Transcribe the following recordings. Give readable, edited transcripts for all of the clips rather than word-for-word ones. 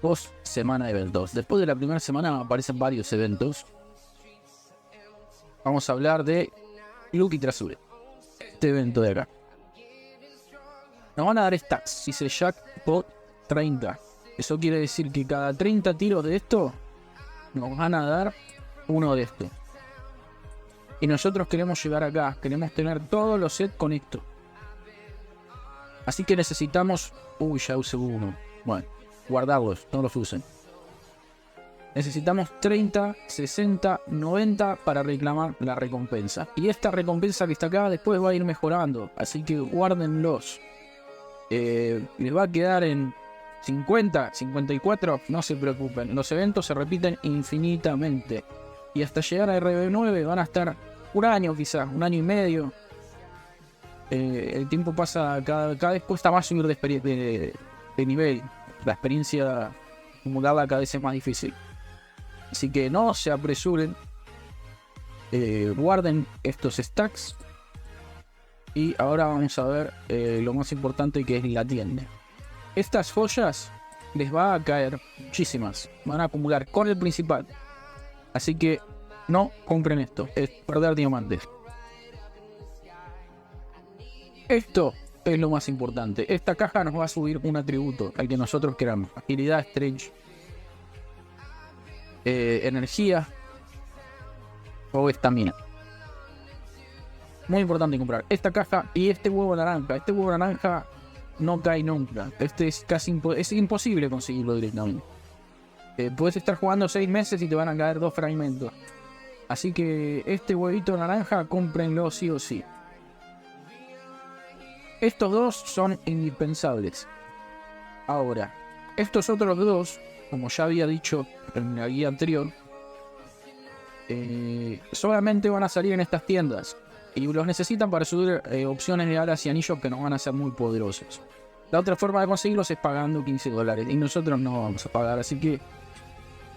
post semana de eventos. Después de la primera semana aparecen varios eventos. Vamos a hablar de Lucky Trasure. Este evento de acá. Nos van a dar stacks. Dice Jackpot 30. Eso quiere decir que cada 30 tiros de esto nos van a dar uno de esto. Y nosotros queremos llegar acá. Queremos tener todos los sets con esto. Así que necesitamos... Uy, ya usé uno. Bueno, guardarlos, no los usen. Necesitamos 30, 60, 90 para reclamar la recompensa. Y esta recompensa que está acá después va a ir mejorando. Así que guárdenlos. Les va a quedar en 50, 54. No se preocupen. Los eventos se repiten infinitamente. Y hasta llegar a RB9 van a estar un año quizás, un año y medio. El tiempo pasa, cada vez cuesta más subir de nivel. La experiencia acumularla cada vez es más difícil. Así que no se apresuren. Guarden estos stacks. Y ahora vamos a ver lo más importante, que es la tienda. Estas joyas les va a caer muchísimas. Van a acumular con el principal. Así que no compren esto. Es perder diamantes. Esto es lo más importante. Esta caja nos va a subir un atributo, al que nosotros queramos. Agilidad, Strange, energía o estamina. Muy importante comprar esta caja y este huevo naranja. Este huevo naranja no cae nunca. Este es casi es imposible conseguirlo directamente. Puedes estar jugando 6 meses y te van a caer 2 fragmentos. Así que este huevito naranja, cómprenlo sí o sí. Estos dos son indispensables. Ahora, estos otros dos, como ya había dicho en la guía anterior, solamente van a salir en estas tiendas. Y los necesitan para subir opciones de alas y anillos que nos van a ser muy poderosos. La otra forma de conseguirlos es pagando $15. Y nosotros no vamos a pagar. Así que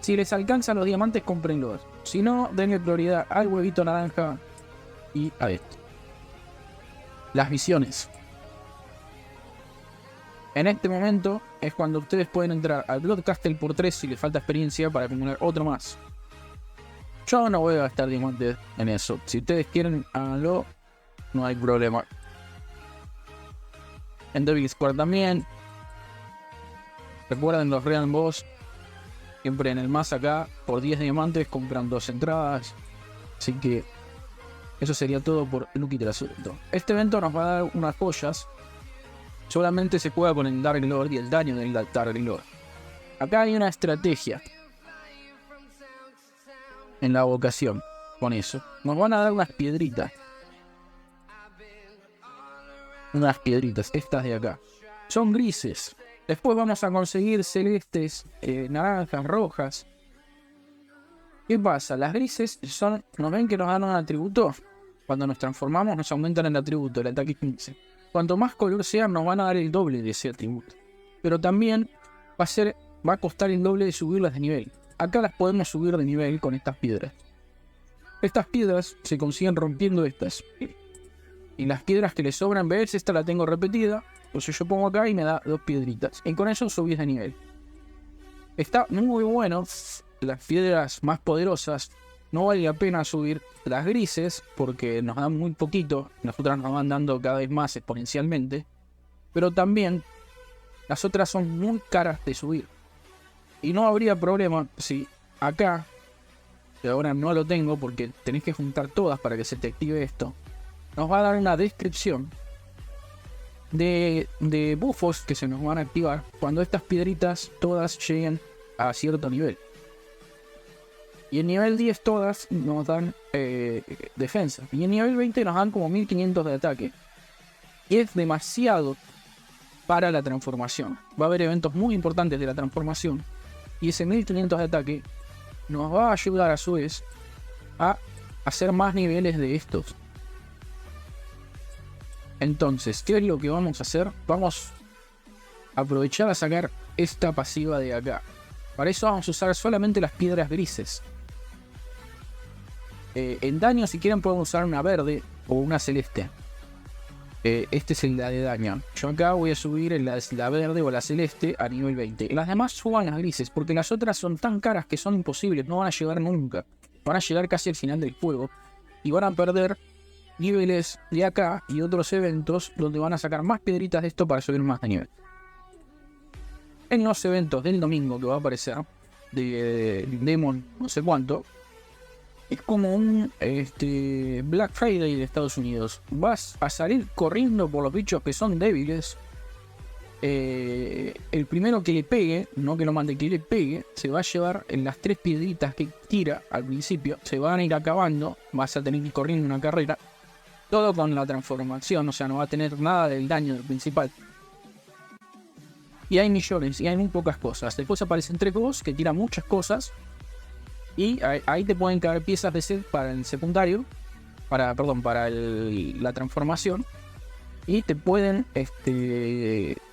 si les alcanzan los diamantes, cómprenlos. Si no, denle prioridad al huevito naranja y a esto. Las visiones. En este momento es cuando ustedes pueden entrar al Bloodcastle por 3 si les falta experiencia para acumular otro más. Yo no voy a gastar diamantes en eso. Si ustedes quieren, háganlo. No hay problema. En Devil Square también. Recuerden los Real Boss. Siempre en el más acá. Por 10 diamantes compran 2 entradas. Así que eso sería todo por Lucky Trasure. Este evento nos va a dar unas joyas. Solamente se juega con el Dark Lord y el daño del Dark Lord. Acá hay una estrategia en la vocación. Con eso nos van a dar unas piedritas. Unas piedritas, estas de acá. Son grises. Después vamos a conseguir celestes, naranjas, rojas. ¿Qué pasa? Las grises son... ¿Nos ven que nos dan un atributo? Cuando nos transformamos nos aumentan el atributo, el ataque 15. Cuanto más color sea, nos van a dar el doble de ese atributo. Pero también va a costar el doble de subirlas de nivel. Acá las podemos subir de nivel con estas piedras. Estas piedras se consiguen rompiendo estas. Y las piedras que le sobran, ¿ves? Esta la tengo repetida. Entonces yo pongo acá y me da 2 piedritas. Y con eso subís de nivel. Está muy bueno. Las piedras más poderosas. No vale la pena subir las grises porque nos dan muy poquito. Nosotras nos van dando cada vez más exponencialmente. Pero también las otras son muy caras de subir. Y no habría problema si acá, que ahora no lo tengo porque tenés que juntar todas para que se te active esto, nos va a dar una descripción de buffos que se nos van a activar cuando estas piedritas todas lleguen a cierto nivel. Y en nivel 10 todas nos dan defensa. Y en nivel 20 nos dan como 1500 de ataque. Y es demasiado para la transformación. Va a haber eventos muy importantes de la transformación. Y ese 1500 de ataque nos va a ayudar a su vez a hacer más niveles de estos. Entonces, ¿qué es lo que vamos a hacer? Vamos a aprovechar a sacar esta pasiva de acá. Para eso vamos a usar solamente las piedras grises. En daño, si quieren, podemos usar una verde o una celeste. Este es la de daño. Yo acá voy a subir la verde o la celeste a nivel 20. Las demás suban las grises, porque las otras son tan caras que son imposibles, no van a llegar nunca. Van a llegar casi al final del juego y van a perder niveles de acá y otros eventos donde van a sacar más piedritas de esto para subir más de nivel. En los eventos del domingo que va a aparecer, de Demon no sé cuánto, es como un Black Friday de Estados Unidos. Vas a salir corriendo por los bichos que son débiles. El primero que le pegue, no que lo mande, que le pegue, se va a llevar en las 3 piedritas que tira al principio. Se van a ir acabando. Vas a tener que ir corriendo una carrera. Todo con la transformación, o sea, no va a tener nada del daño del principal. Y hay millones, y hay muy pocas cosas. Después aparecen 3 boss que tiran muchas cosas. Y ahí te pueden caer piezas de set para el secundario. Para la transformación. Y te pueden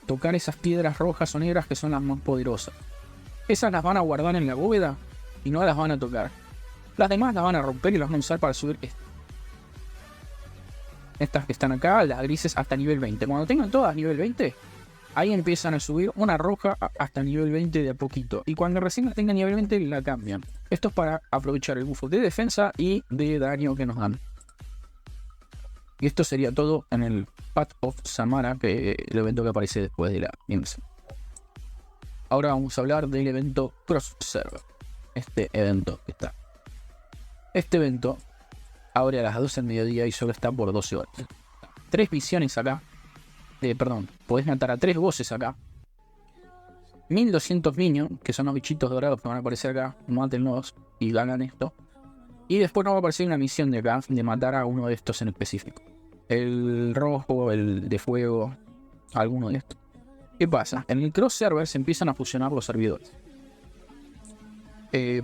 tocar esas piedras rojas o negras que son las más poderosas. Esas las van a guardar en la bóveda y no las van a tocar. Las demás las van a romper y las van a usar para subir estas que están acá, las grises, hasta nivel 20. Cuando tengan todas nivel 20, ahí empiezan a subir una roja hasta nivel 20 de a poquito. Y cuando recién la tengan nivel 20, la cambian. Esto es para aprovechar el buffo de defensa y de daño que nos dan. Y esto sería todo en el Path of Samara, que el evento que aparece después de la IMS. Ahora vamos a hablar del evento Cross Server. Este evento que está. Este evento abre a las 12 del mediodía y solo está por 12 horas. 3 visiones acá. Podés matar a 3 bosses acá. 1200 minions, que son los bichitos dorados que van a aparecer acá. Mátenlos y ganan esto. Y después nos va a aparecer una misión de acá, de matar a uno de estos en específico. El rojo, el de fuego, alguno de estos. ¿Qué pasa? En el cross server se empiezan a fusionar los servidores.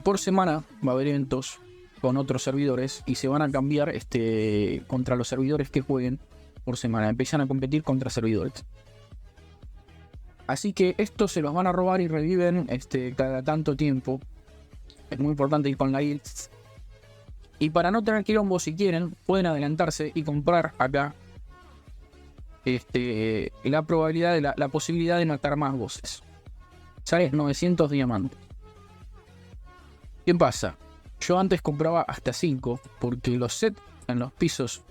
Por semana va a haber eventos con otros servidores y se van a cambiar contra los servidores que jueguen por semana. Empiezan a competir contra servidores. Así que estos se los van a robar y reviven cada tanto tiempo. Es muy importante ir con la guild. Y para no tener quilombo, si quieren, pueden adelantarse y comprar acá la probabilidad, la posibilidad de matar más bosses. Sale 900 diamantes. ¿Qué pasa? Yo antes compraba hasta 5, porque los sets en los pisos,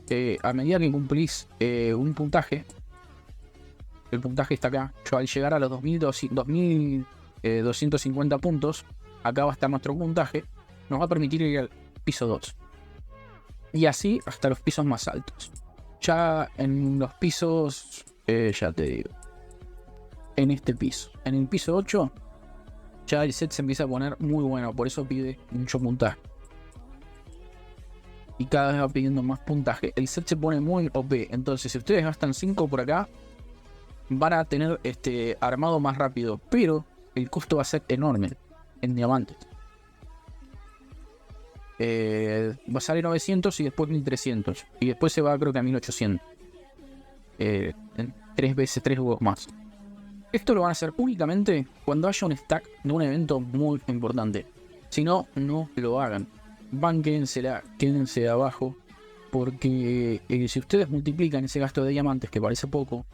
a medida que cumplís un puntaje, el puntaje está acá. Yo al llegar a los 2250 puntos, acá va a estar nuestro puntaje, nos va a permitir ir al piso 2. Y así hasta los pisos más altos. Ya en los pisos, ya te digo, en este piso, en el piso 8, ya el set se empieza a poner muy bueno, por eso pide mucho puntaje. Y cada vez va pidiendo más puntaje. El set se pone muy OP, entonces si ustedes gastan 5 por acá, van a tener armado más rápido, pero el costo va a ser enorme en diamantes. Va a salir 900 y después 1300 y después se va, creo que a 1800, 3 veces 3 huevos más. Esto lo van a hacer únicamente cuando haya un stack de un evento muy importante. Si no, no lo hagan. Bánquensela, quédense abajo, porque si ustedes multiplican ese gasto de diamantes, que parece poco,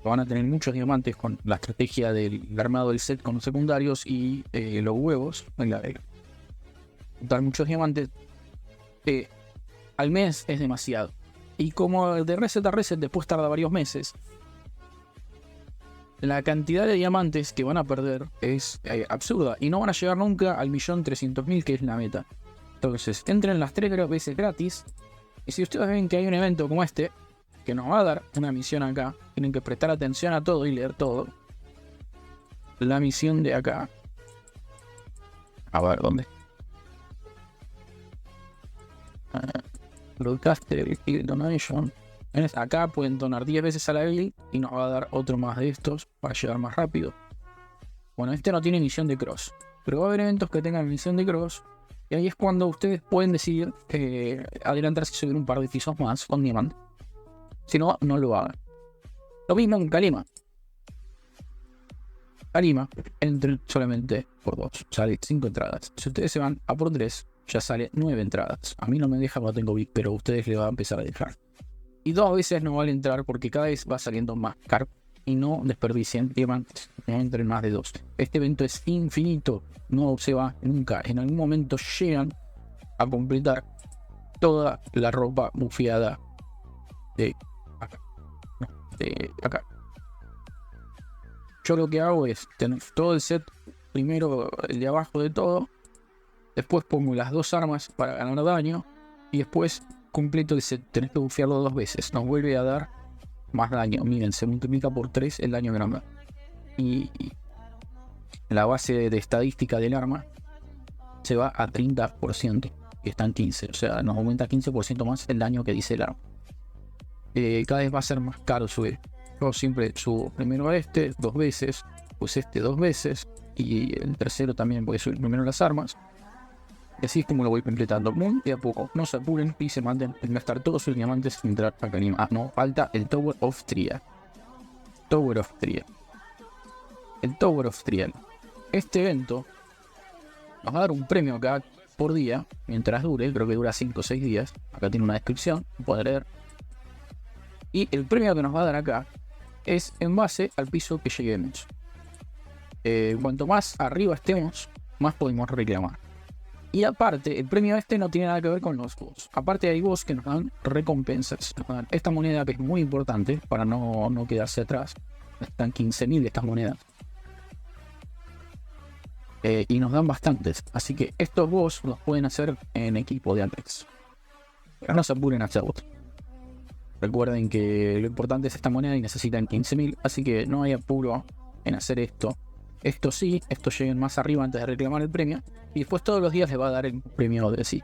van a tener muchos diamantes con la estrategia del armado del set con los secundarios y los huevos en la vega. Juntar muchos diamantes al mes es demasiado. Y como de reset a reset después tarda varios meses, la cantidad de diamantes que van a perder es absurda. Y no van a llegar nunca al 1.300.000, que es la meta. Entonces, entren las 3 veces gratis. Y si ustedes ven que hay un evento como este, que nos va a dar una misión acá, tienen que prestar atención a todo y leer todo. La misión de acá. A ver, ¿dónde? Broadcaster Donation. Acá pueden donar 10 veces a la guild y nos va a dar otro más de estos para llegar más rápido. Bueno, este no tiene misión de cross, pero va a haber eventos que tengan misión de cross. Y ahí es cuando ustedes pueden decidir adelantarse y subir un par de pisos más con diamante. Si no, no lo hagan. Lo mismo en Kalima. Kalima, entren solamente por 2. Sale 5 entradas. Si ustedes se van a por 3, ya sale 9 entradas. A mí no me deja cuando tengo VIP, pero a ustedes les va a empezar a dejar. Y 2 veces no vale entrar porque cada vez va saliendo más caro. Y no desperdicien diamantes, no entren más de 2. Este evento es infinito, no se va nunca. En algún momento llegan a completar toda la ropa bufiada de acá. No, de acá. Yo lo que hago es tener todo el set, primero el de abajo de todo, después pongo las 2 armas para ganar daño y después completo el set. Tenés que bufearlo 2 veces, nos vuelve a dar más daño. Miren, se multiplica por 3 el daño grande. Y la base de estadística del arma se va a 30%, y está en 15, o sea, nos aumenta 15% más el daño que dice el arma. Cada vez va a ser más caro subir. Yo siempre subo primero a este 2 veces, pues este 2 veces, y el tercero también voy a subir primero las armas. Y así es como lo voy completando muy de a poco. No se apuren y se manden a gastar todos sus diamantes sin entrar a Kalim. Ah, no, falta el Tower of Trial. Tower of Trial. El Tower of Trial. Este evento nos va a dar un premio acá por día, mientras dure, creo que dura 5 o 6 días. Acá tiene una descripción, pueden leer. Y el premio que nos va a dar acá es en base al piso que lleguemos. Cuanto más arriba estemos, más podemos reclamar. Y aparte, el premio este no tiene nada que ver con los boss. Aparte hay boss que nos dan recompensas. Nos dan esta moneda que es muy importante para no quedarse atrás. Están 15.000 estas monedas. Y nos dan bastantes. Así que estos boss los pueden hacer en equipo de Apex. Pero no se apuren a hacerlo. Recuerden que lo importante es esta moneda y necesitan 15.000. Así que no hay apuro en hacer esto. Esto sí, estos lleguen más arriba antes de reclamar el premio. Y después todos los días le va a dar el premio de sí,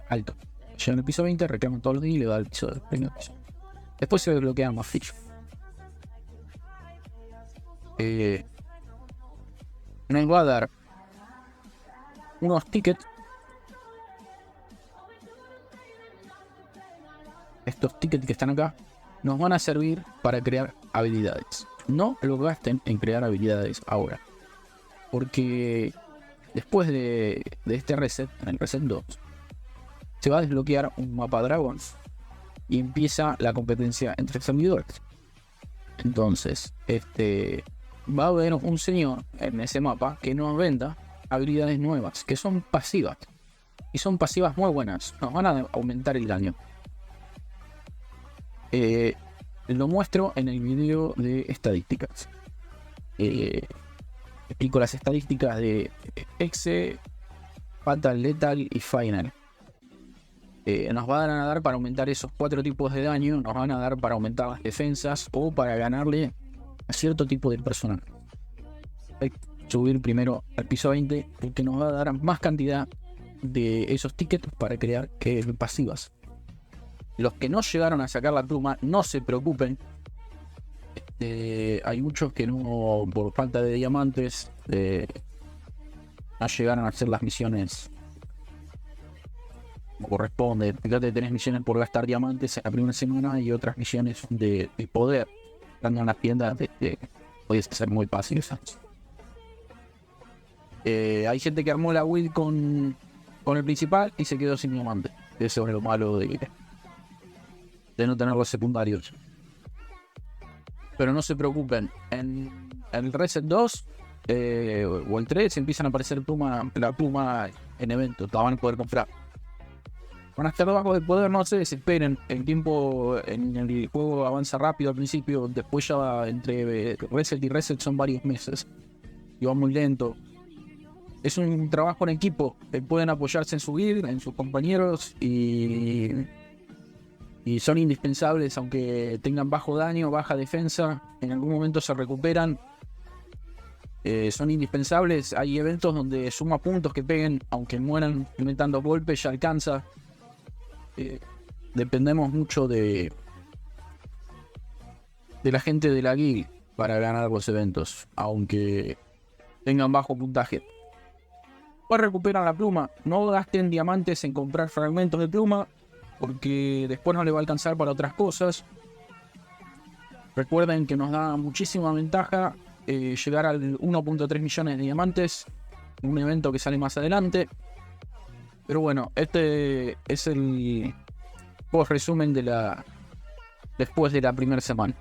alto. Llegan al piso 20, reclaman todos los días y le da el piso del premio. Después se desbloquean más fichas. Nos va a dar unos tickets. Estos tickets que están acá nos van a servir para crear habilidades. No lo gasten en crear habilidades ahora, porque después de este reset, en el reset 2, se va a desbloquear un mapa dragón y empieza la competencia entre servidores. Entonces, va a haber un señor en ese mapa que nos venda habilidades nuevas, que son pasivas. Y son pasivas muy buenas, nos van a aumentar el daño. Lo muestro en el video de estadísticas. Explico las estadísticas de Exe, Fatal, Lethal y Final. Nos van a dar para aumentar esos 4 tipos de daño. Nos van a dar para aumentar las defensas o para ganarle a cierto tipo de personaje. Hay que subir primero al piso 20 porque nos va a dar más cantidad de esos tickets para crear pasivas. Los que no llegaron a sacar la pluma, no se preocupen. Hay muchos que no, por falta de diamantes, no llegaron a hacer las misiones como corresponde. Fíjate, tenés misiones por gastar diamantes en la primera semana y otras misiones de poder. Estando en las tiendas, puede ser muy fácil. Hay gente que armó la build con el principal y se quedó sin diamante. Eso es lo malo de no tener los secundarios. Pero no se preocupen, en el Reset 2 o el 3 empiezan a aparecer la pluma en eventos, la van a poder comprar. Van a estar debajo del poder, no se desesperen. El tiempo en el juego avanza rápido al principio, después ya entre Reset y Reset son varios meses y va muy lento. Es un trabajo en equipo, pueden apoyarse en su guild, en sus compañeros y son indispensables, aunque tengan bajo daño, baja defensa, en algún momento se recuperan. Son indispensables. Hay eventos donde suma puntos que peguen, aunque mueran inventando golpes, ya alcanza. Dependemos mucho de la gente de la guild para ganar los eventos, aunque tengan bajo puntaje. Pues recuperan la pluma. No gasten diamantes en comprar fragmentos de pluma, porque después no le va a alcanzar para otras cosas. Recuerden que nos da muchísima ventaja llegar al 1.3 millones de diamantes, un evento que sale más adelante. Pero bueno, este es el post resumen de la después de la primera semana.